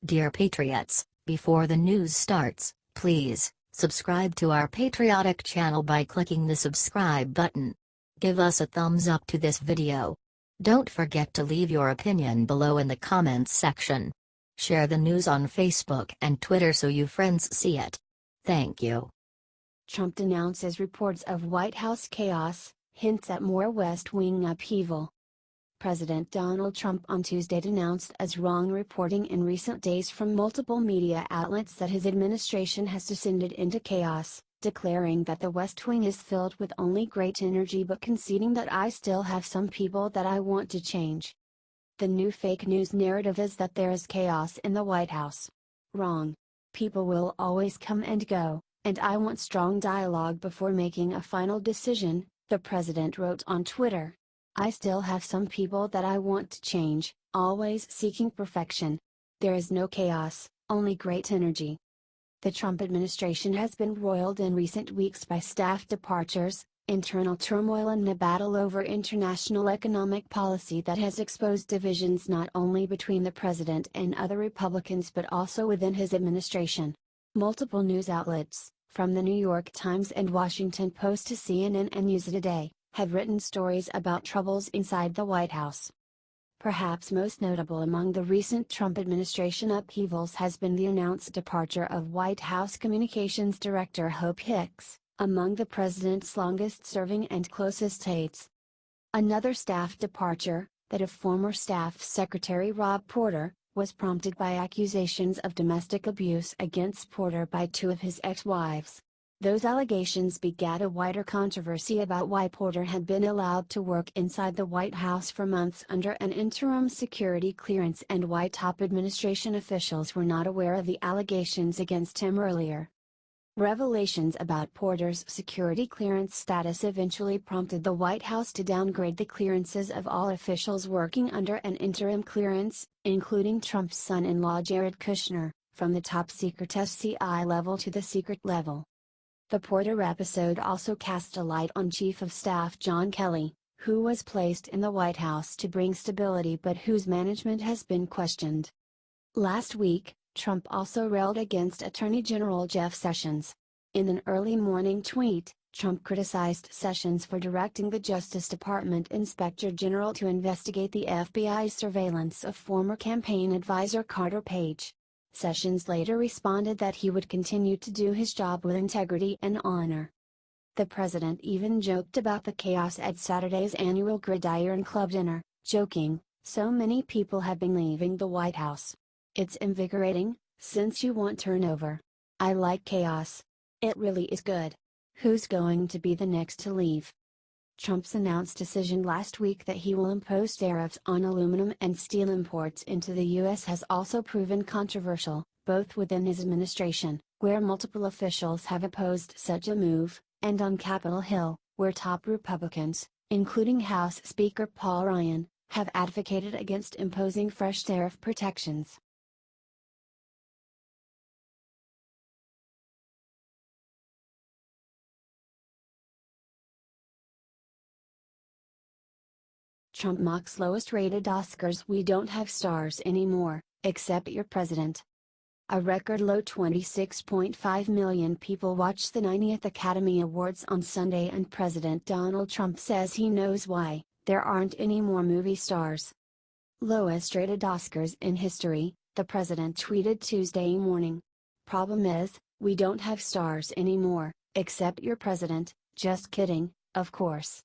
Dear Patriots, before the news starts, please subscribe to our patriotic channel by clicking the subscribe button. Give us a thumbs up to this video. Don't forget to leave your opinion below in the comments section. Share the news on Facebook and Twitter so you friends see it. Thank you. Trump denounces reports of White House chaos, hints at more West Wing upheaval. President Donald Trump on Tuesday denounced as wrong reporting in recent days from multiple media outlets that his administration has descended into chaos, declaring that the West Wing is filled with only great energy but conceding that I still have some people that I want to change. The new fake news narrative is that there is chaos in the White House. Wrong. People will always come and go, and I want strong dialogue before making a final decision, the president wrote on Twitter. I still have some people that I want to change, always seeking perfection. There is no chaos, only great energy. The Trump administration has been roiled in recent weeks by staff departures, internal turmoil and a battle over international economic policy that has exposed divisions not only between the president and other Republicans but also within his administration. Multiple news outlets, from the New York Times and Washington Post to CNN and USAToday, have written stories about troubles inside the White House. Perhaps most notable among the recent Trump administration upheavals has been the announced departure of White House Communications Director Hope Hicks, among the president's longest-serving and closest aides. Another staff departure, that of former Staff Secretary Rob Porter, was prompted by accusations of domestic abuse against Porter by two of his ex-wives. Those allegations begat a wider controversy about why Porter had been allowed to work inside the White House for months under an interim security clearance and why top administration officials were not aware of the allegations against him earlier. Revelations about Porter's security clearance status eventually prompted the White House to downgrade the clearances of all officials working under an interim clearance, including Trump's son-in-law Jared Kushner, from the top secret SCI level to the secret level. The Porter episode also cast a light on Chief of Staff John Kelly, who was placed in the White House to bring stability but whose management has been questioned. Last week, Trump also railed against Attorney General Jeff Sessions. In an early morning tweet, Trump criticized Sessions for directing the Justice Department Inspector General to investigate the FBI's surveillance of former campaign advisor Carter Page. Sessions later responded that he would continue to do his job with integrity and honor. The president even joked about the chaos at Saturday's annual Gridiron Club dinner, joking, "So many people have been leaving the White House. It's invigorating, since you want turnover. I like chaos. It really is good. Who's going to be the next to leave?" Trump's announced decision last week that he will impose tariffs on aluminum and steel imports into the U.S. has also proven controversial, both within his administration, where multiple officials have opposed such a move, and on Capitol Hill, where top Republicans, including House Speaker Paul Ryan, have advocated against imposing fresh tariff protections. Trump mocks lowest-rated Oscars. "We don't have stars anymore, except your president." A record low 26.5 million people watched the 90th Academy Awards on Sunday and President Donald Trump says he knows why: there aren't any more movie stars. "Lowest-rated Oscars in history," the president tweeted Tuesday morning. "Problem is, we don't have stars anymore, except your president, just kidding, of course."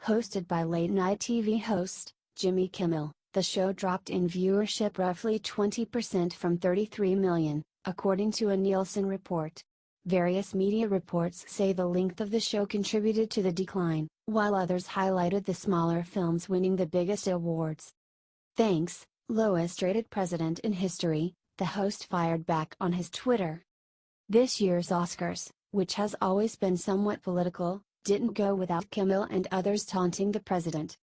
Hosted by late-night TV host, Jimmy Kimmel, the show dropped in viewership roughly 20% from 33 million, according to a Nielsen report. Various media reports say the length of the show contributed to the decline, while others highlighted the smaller films winning the biggest awards. "Thanks, lowest-rated president in history," the host fired back on his Twitter. This year's Oscars, which has always been somewhat political, didn't go without Kimmel and others taunting the president.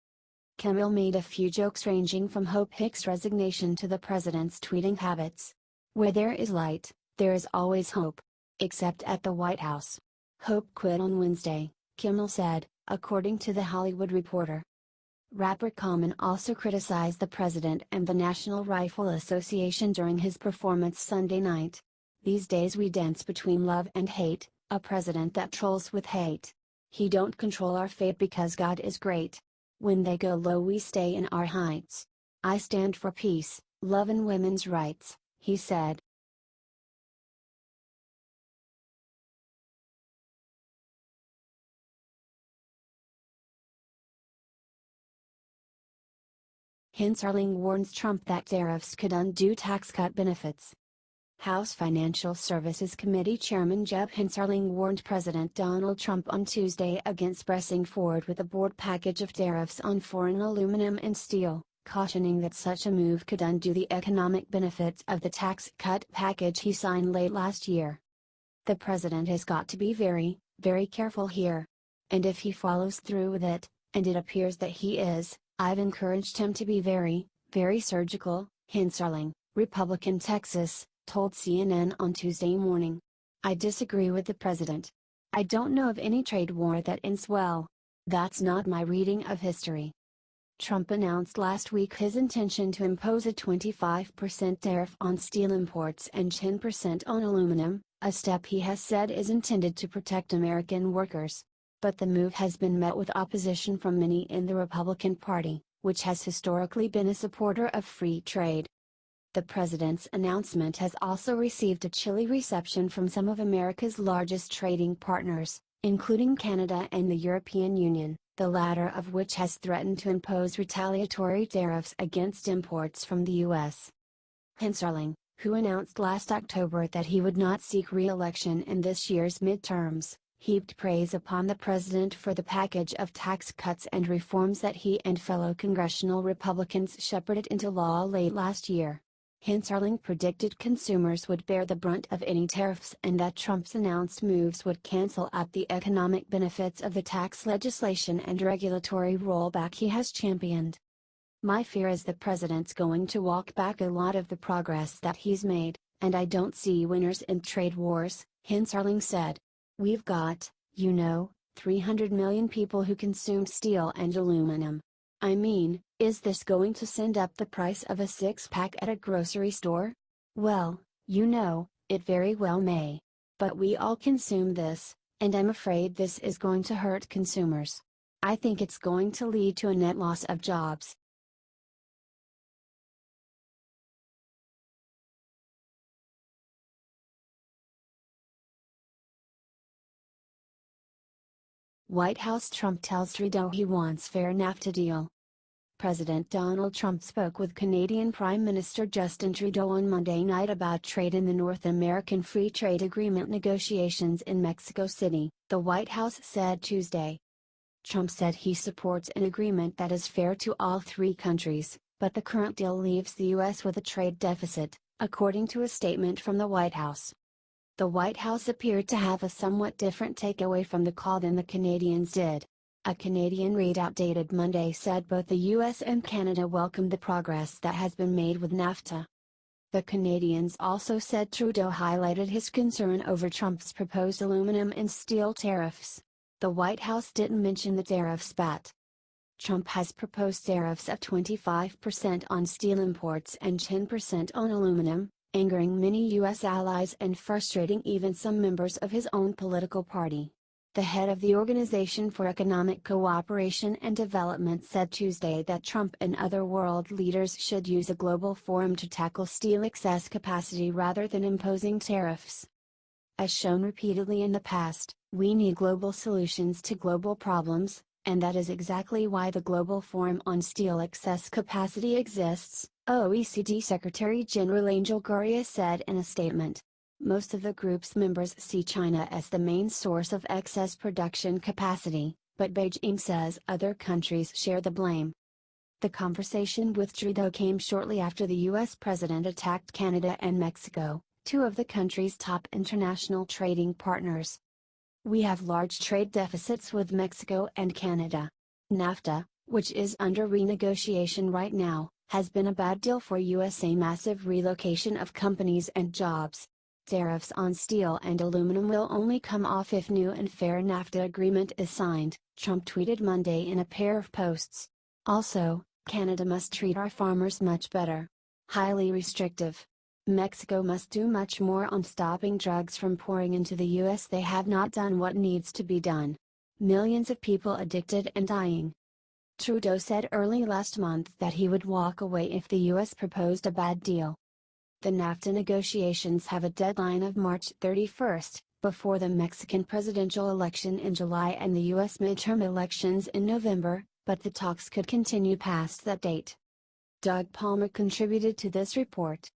Kimmel made a few jokes ranging from Hope Hicks' resignation to the president's tweeting habits. "Where there is light, there is always hope. Except at the White House. Hope quit on Wednesday," Kimmel said, according to The Hollywood Reporter. Rapper Common also criticized the president and the National Rifle Association during his performance Sunday night. "These days we dance between love and hate, a president that trolls with hate. He don't control our fate because God is great. When they go low we stay in our heights. I stand for peace, love and women's rights," he said. Hensarling warns Trump that tariffs could undo tax cut benefits. House Financial Services Committee Chairman Jeb Hensarling warned President Donald Trump on Tuesday against pressing forward with a broad package of tariffs on foreign aluminum and steel, cautioning that such a move could undo the economic benefits of the tax cut package he signed late last year. "The president has got to be very, very careful here. And if he follows through with it, and it appears that he is, I've encouraged him to be very, very surgical," Hensarling, Republican Texas, told CNN on Tuesday morning. "I disagree with the president. I don't know of any trade war that ends well. That's not my reading of history." Trump announced last week his intention to impose a 25% tariff on steel imports and 10% on aluminum, a step he has said is intended to protect American workers. But the move has been met with opposition from many in the Republican Party, which has historically been a supporter of free trade. The president's announcement has also received a chilly reception from some of America's largest trading partners, including Canada and the European Union, the latter of which has threatened to impose retaliatory tariffs against imports from the U.S. Hensarling, who announced last October that he would not seek re-election in this year's midterms, heaped praise upon the president for the package of tax cuts and reforms that he and fellow congressional Republicans shepherded into law late last year. Hensarling predicted consumers would bear the brunt of any tariffs and that Trump's announced moves would cancel out the economic benefits of the tax legislation and regulatory rollback he has championed. "My fear is the president's going to walk back a lot of the progress that he's made, and I don't see winners in trade wars," Hensarling said. "We've got, 300 million people who consume steel and aluminum. I mean, is this going to send up the price of a six-pack at a grocery store? Well, it very well may. But we all consume this, and I'm afraid this is going to hurt consumers. I think it's going to lead to a net loss of jobs." White House Trump tells Trudeau he wants fair NAFTA deal. President Donald Trump spoke with Canadian Prime Minister Justin Trudeau on Monday night about trade in the North American Free Trade Agreement negotiations in Mexico City, the White House said Tuesday. Trump said he supports an agreement that is fair to all three countries, but the current deal leaves the U.S. with a trade deficit, according to a statement from the White House. The White House appeared to have a somewhat different takeaway from the call than the Canadians did. A Canadian readout dated Monday said both the U.S. and Canada welcomed the progress that has been made with NAFTA. The Canadians also said Trudeau highlighted his concern over Trump's proposed aluminum and steel tariffs. The White House didn't mention the tariff spat. Trump has proposed tariffs of 25% on steel imports and 10% on aluminum, angering many U.S. allies and frustrating even some members of his own political party. The head of the Organization for Economic Cooperation and Development said Tuesday that Trump and other world leaders should use a global forum to tackle steel excess capacity rather than imposing tariffs. As shown repeatedly in the past, we need global solutions to global problems, and that is exactly why the Global Forum on Steel Excess Capacity exists, OECD Secretary General Angel Gurria said in a statement. Most of the group's members see China as the main source of excess production capacity, but Beijing says other countries share the blame. The conversation with Trudeau came shortly after the U.S. president attacked Canada and Mexico, two of the country's top international trading partners. "We have large trade deficits with Mexico and Canada. NAFTA, which is under renegotiation right now, has been a bad deal for USA. Massive relocation of companies and jobs. Tariffs on steel and aluminum will only come off if new and fair NAFTA agreement is signed," Trump tweeted Monday in a pair of posts. Also, Canada must treat our farmers much better. Highly restrictive. Mexico must do much more on stopping drugs from pouring into the US. They have not done what needs to be done. Millions of people addicted and dying. Trudeau said early last month that he would walk away if the US proposed a bad deal. The NAFTA negotiations have a deadline of March 31st, before the Mexican presidential election in July and the US midterm elections in November, but the talks could continue past that date. Doug Palmer contributed to this report.